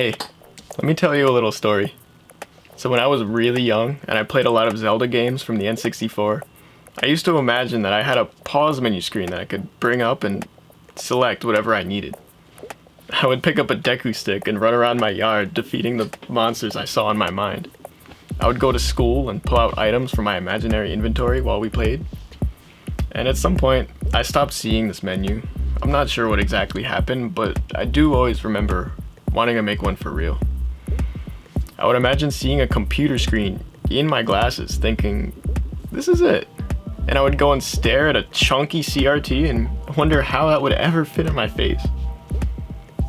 Hey, let me tell you a little story. So when I was really young and I played a lot of Zelda games from the N64, I used to imagine that I had a pause menu screen that I could bring up and select whatever I needed. I would pick up a Deku stick and run around my yard defeating the monsters I saw in my mind. I would go to school and pull out items from my imaginary inventory while we played. And at some point, I stopped seeing this menu. I'm not sure what exactly happened, but I do always remember wanting to make one for real. I would imagine seeing a computer screen in my glasses thinking, this is it. And I would go and stare at a chunky CRT and wonder how that would ever fit in my face.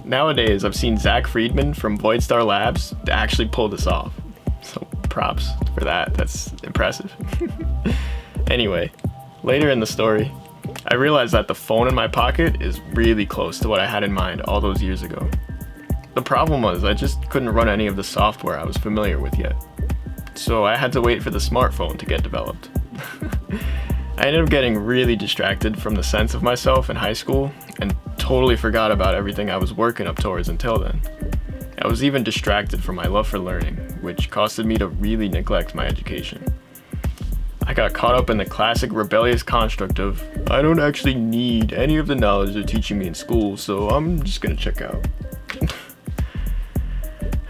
Nowadays, I've seen Zach Friedman from Voidstar Labs actually pull this off. So props for that, that's impressive. Anyway, later in the story, I realized that the phone in my pocket is really close to what I had in mind all those years ago. The problem was I just couldn't run any of the software I was familiar with yet. So I had to wait for the smartphone to get developed. I ended up getting really distracted from the sense of myself in high school and totally forgot about everything I was working up towards until then. I was even distracted from my love for learning, which costed me to really neglect my education. I got caught up in the classic rebellious construct of, I don't actually need any of the knowledge they're teaching me in school, so I'm just gonna check out.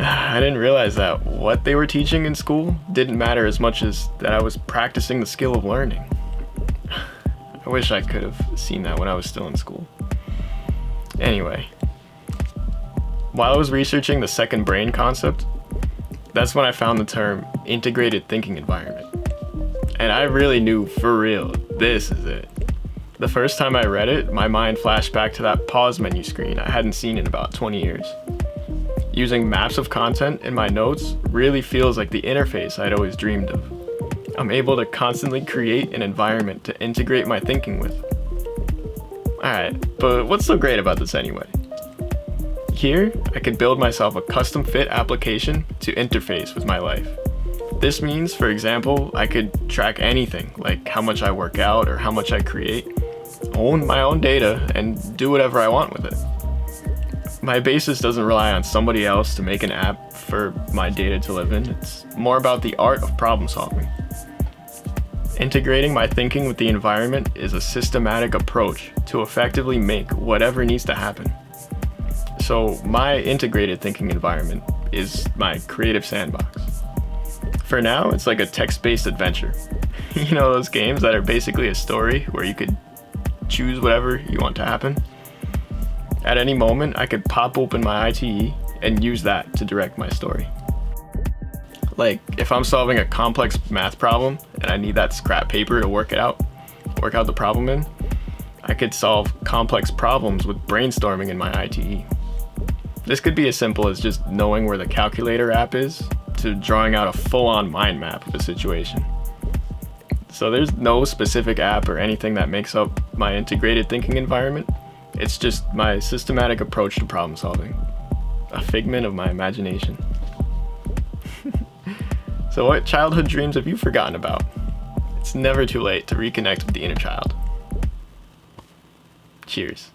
I didn't realize that what they were teaching in school didn't matter as much as that I was practicing the skill of learning. I wish I could have seen that when I was still in school. Anyway, while I was researching the second brain concept, that's when I found the term integrated thinking environment. And I really knew for real, this is it. The first time I read it, my mind flashed back to that pause menu screen I hadn't seen in about 20 years. Using maps of content in my notes really feels like the interface I'd always dreamed of. I'm able to constantly create an environment to integrate my thinking with. Alright, but what's so great about this anyway? Here, I could build myself a custom fit application to interface with my life. This means, for example, I could track anything, like how much I work out or how much I create, own my own data, and do whatever I want with it. My basis doesn't rely on somebody else to make an app for my data to live in. It's more about the art of problem solving. Integrating my thinking with the environment is a systematic approach to effectively make whatever needs to happen. So my integrated thinking environment is my creative sandbox. For now, it's like a text-based adventure. You know those games that are basically a story where you could choose whatever you want to happen? At any moment, I could pop open my ITE and use that to direct my story. Like, if I'm solving a complex math problem and I need that scrap paper to work out the problem in, I could solve complex problems with brainstorming in my ITE. This could be as simple as just knowing where the calculator app is to drawing out a full-on mind map of a situation. So there's no specific app or anything that makes up my integrated thinking environment. It's just my systematic approach to problem solving, a figment of my imagination. So what childhood dreams have you forgotten about? It's never too late to reconnect with the inner child. Cheers.